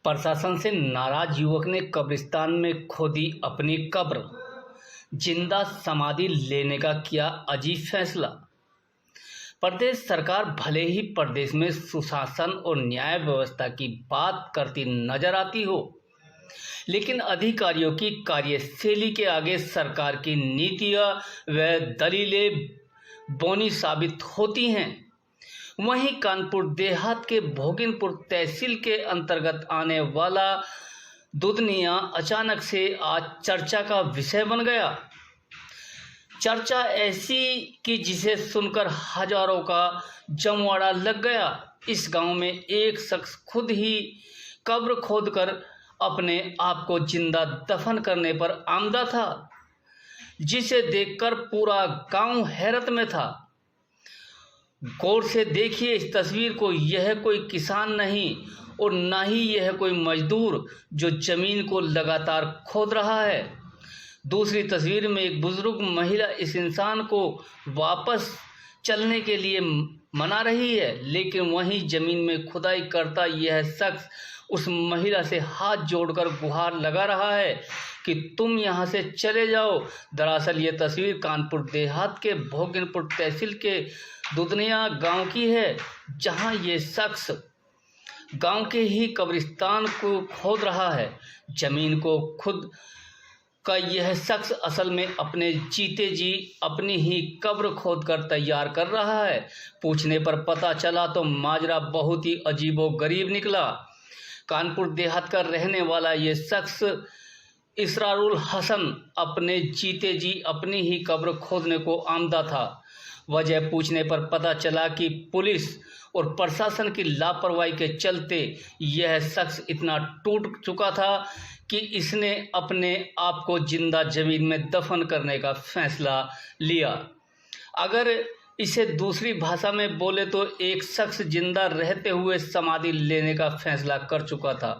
प्रशासन से नाराज युवक ने कब्रिस्तान में खोदी अपनी कब्र, जिंदा समाधि लेने का किया अजीब फैसला। प्रदेश सरकार भले ही प्रदेश में सुशासन और न्याय व्यवस्था की बात करती नजर आती हो, लेकिन अधिकारियों की कार्यशैली के आगे सरकार की नीतियां व दलीलें बौनी साबित होती हैं। वहीं कानपुर देहात के भोगिनपुर तहसील के अंतर्गत आने वाला दुधनिया अचानक से आज चर्चा का विषय बन गया। चर्चा ऐसी कि जिसे सुनकर हजारों का जमवाड़ा लग गया। इस गांव में एक शख्स खुद ही कब्र खोदकर अपने आप को जिंदा दफन करने पर आमदा था, जिसे देखकर पूरा गांव हैरत में था। गौर से देखिए इस तस्वीर को। यह कोई किसान नहीं और ना ही यह कोई मजदूर जो जमीन को लगातार खोद रहा है। दूसरी तस्वीर में एक बुजुर्ग महिला इस इंसान को वापस चलने के लिए मना रही है, लेकिन वहीं जमीन में खुदाई करता यह शख्स उस महिला से हाथ जोड़कर गुहार लगा रहा है कि तुम यहाँ से चले जाओ। दरअसल ये तस्वीर कानपुर देहात के भोगिनपुर तहसील के दुधनिया गांव की है, जहां ये शख्स गांव के ही कब्रिस्तान को खोद रहा है। जमीन को खुद का यह शख्स असल में अपने जीते जी अपनी ही कब्र खोदकर तैयार कर रहा है। पूछने पर पता चला तो माजरा बहुत ही अजीबोगरीब निकला। कानपुर देहात का रहने वाला ये शख्स इसरारुल हसन अपने जीते जी अपनी ही कब्र खोदने को आमदा था। वजह पूछने पर पता चला कि पुलिस और प्रशासन की लापरवाही के चलते यह शख्स इतना टूट चुका था कि इसने अपने आप को जिंदा जमीन में दफन करने का फैसला लिया। अगर इसे दूसरी भाषा में बोले तो एक शख्स जिंदा रहते हुए समाधि लेने का फैसला कर चुका था।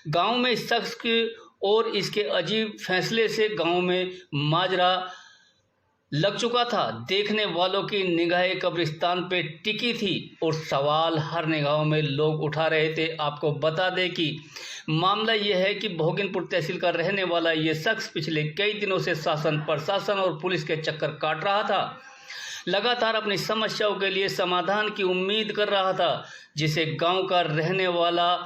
गांव में इस शख्स के और इसके अजीब फैसले से गांव में माजरा लग चुका था। देखने वालों की निगाहें कब्रिस्तान पे टिकी थी और सवाल हर निगाहों में लोग उठा रहे थे। आपको बता दें कि मामला यह है कि भोगिनपुर तहसील का रहने वाला ये शख्स पिछले कई दिनों से शासन, प्रशासन और पुलिस के चक्कर काट रहा था। लगातार अपनी समस्याओं के लिए समाधान की उम्मीद कर रहा था, जिसे गांव का रहने वाला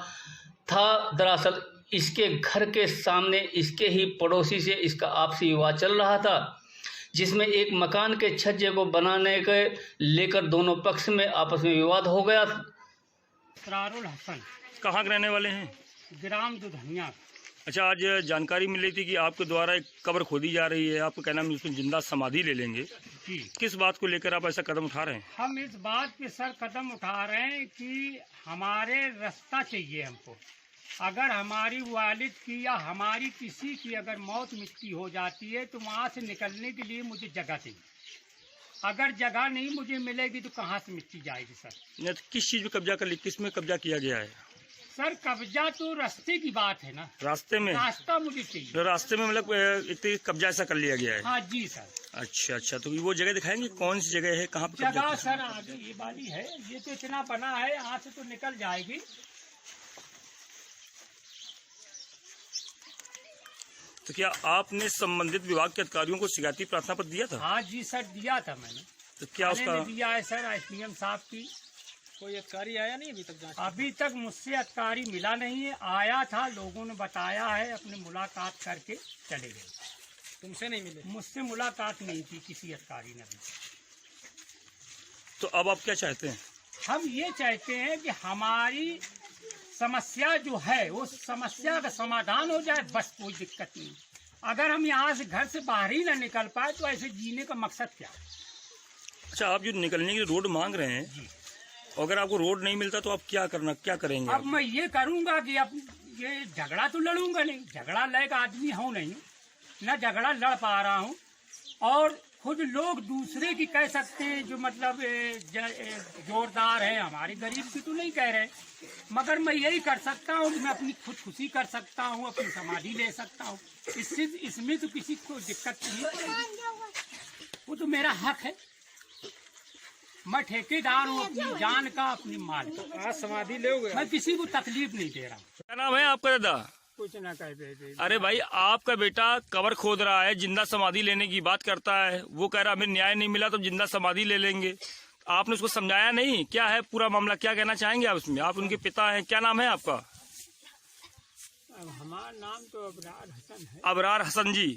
था। दरअसल इसके घर के सामने इसके ही पड़ोसी से इसका आपसी विवाद चल रहा था, जिसमें एक मकान के छज्जे को बनाने के लेकर दोनों पक्ष में आपस में विवाद हो गया। इसरारुल हसन कहाँ के रहने वाले हैं? ग्राम दुधनिया। अच्छा, आज जानकारी मिली थी कि आपके द्वारा एक कब्र खोदी जा रही है। आपका कहना है उसमें जिंदा समाधि ले लेंगे। जी, किस बात को लेकर आप ऐसा कदम उठा रहे हैं? हम इस बात पे सर कदम उठा रहे हैं कि हमारे रास्ता चाहिए हमको। अगर हमारी वालिद की या हमारी किसी की अगर मौत मिट्टी हो जाती है तो वहाँ से निकलने के लिए मुझे जगह चाहिए। अगर जगह नहीं मुझे मिलेगी तो कहाँ से मिट्टी जाएगी सर? नहीं तो किस चीज़ में कब्जा कर ली, किस में कब्जा किया गया है? सर कब्जा तो रास्ते की बात है ना। रास्ते में? रास्ता मुझे चाहिए। तो रास्ते में मतलब एक कब्जा ऐसा कर लिया गया है? हाँ जी सर। अच्छा अच्छा, तो वो जगह दिखाएंगे कौन सी जगह है, कहाँ पर जगह सर आगे ये वाली है। ये तो इतना बना है, यहाँ से तो निकल जाएगी। तो क्या आपने संबंधित विभाग के अधिकारियों को शिकायती प्रार्थना पत्र दिया था? हाँ जी सर, दिया था मैंने। तो क्या उसका दिया है सर एसडीएम साहब की। कोई अधिकारी आया नहीं अभी तक जांच? अभी तक मुझसे अधिकारी मिला नहीं है। आया था, लोगों ने बताया है, अपने मुलाकात करके चले गए। तुमसे नहीं मिले? मुझसे मुलाकात नहीं की किसी अधिकारी ने भी। तो अब आप क्या चाहते हैं? हम ये चाहते हैं कि हमारी समस्या जो है वो समस्या का समाधान हो जाए, बस कोई दिक्कत नहीं। अगर हम यहाँ से घर से बाहर ही ना निकल पाए तो ऐसे जीने का मकसद क्या है? अच्छा, आप जो निकलने के लिए रोड मांग रहे हैं जी, अगर आपको रोड नहीं मिलता तो आप क्या करेंगे? अब मैं ये करूंगा कि अब ये झगड़ा तो लड़ूंगा नहीं। झगड़ा लायक आदमी हूँ नहीं, न झगड़ा लड़ पा रहा हूँ। और खुद लोग दूसरे की कह सकते हैं जो मतलब जोरदार है, हमारी गरीब की तो नहीं कह रहे। मगर मैं यही कर सकता हूँ कि मैं अपनी खुदकुशी कर सकता हूँ, अपनी समाधि ले सकता हूँ। इसमें तो किसी को दिक्कत नहीं, वो तो मेरा हक है। मैं ठेकेदार हूँ अपनी जान का, अपनी माल का। आज समाधि लोगे? मैं किसी को तकलीफ नहीं दे रहा। क्या नाम है आपका दादा? कुछ ना कह दे। अरे भाई, आपका बेटा कब्र खोद रहा है, जिंदा समाधि लेने की बात करता है, वो कह रहा हमें न्याय नहीं मिला तो जिंदा समाधि ले लेंगे। आपने उसको समझाया नहीं? क्या है पूरा मामला, क्या कहना चाहेंगे आप उसमें? आप उनके पिता हैं, क्या नाम है आपका? अब हमारा नाम तो अबरार हसन है। अबरार हसन जी।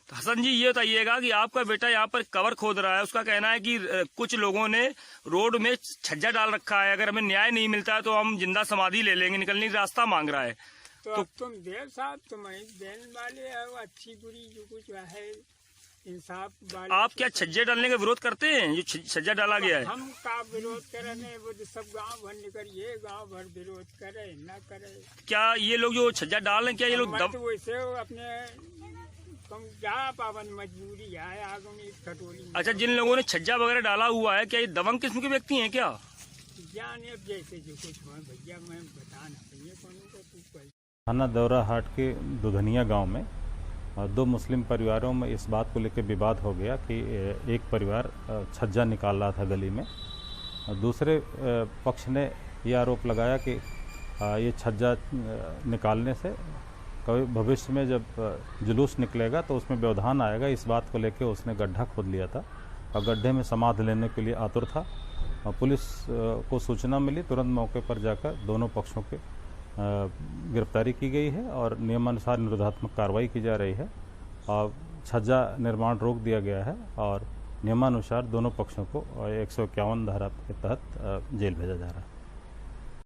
तो हसन जी, ये बताइएगा कि आपका बेटा यहाँ पर कब्र खोद रहा है, उसका कहना है कि कुछ लोगों ने रोड में छज्जा डाल रखा है, अगर हमें न्याय नहीं मिलता है तो हम जिंदा समाधि ले लेंगे, निकलने का रास्ता मांग रहा है। तो अब तुम देव साहब, तुम देने वाले हो, अच्छी बुरी जो कुछ है इंसाफ वाले। आप क्या छज्जे डालने का विरोध करते हैं? जो छज्जा डाला गया है, हम का विरोध करे, वो तो सब गांव भर निकल, ये गांव भर विरोध करे न करे। क्या ये लोग जो छज्जा डाल रहे हैं, क्या ये लोग तो वैसे अपने कम जा पावन मजबूरी है, आगे कटोरी। अच्छा, जिन लोगों ने छज्जा वगैरह डाला हुआ है, क्या ये दबंग किस्म के व्यक्ति हैं क्या? जाने अब जैसे जो कुछ हो भैया, मैं बता ना पाइए कौन को तू। थाना दौरा हाट के दुधनिया गांव में दो मुस्लिम परिवारों में इस बात को लेकर विवाद हो गया कि एक परिवार छज्जा निकाल रहा था गली में, दूसरे पक्ष ने ये आरोप लगाया कि ये छज्जा निकालने से कभी भविष्य में जब जुलूस निकलेगा तो उसमें व्यवधान आएगा। इस बात को लेकर उसने गड्ढा खोद लिया था और गड्ढे में समाधि लेने के लिए आतुर था। पुलिस को सूचना मिली, तुरंत मौके पर जाकर दोनों पक्षों के गिरफ्तारी की गई है और नियमानुसार निरोधात्मक कार्रवाई की जा रही है और छज्जा निर्माण रोक दिया गया है और नियमानुसार दोनों पक्षों को 151 धारा के तहत जेल भेजा जा रहा है।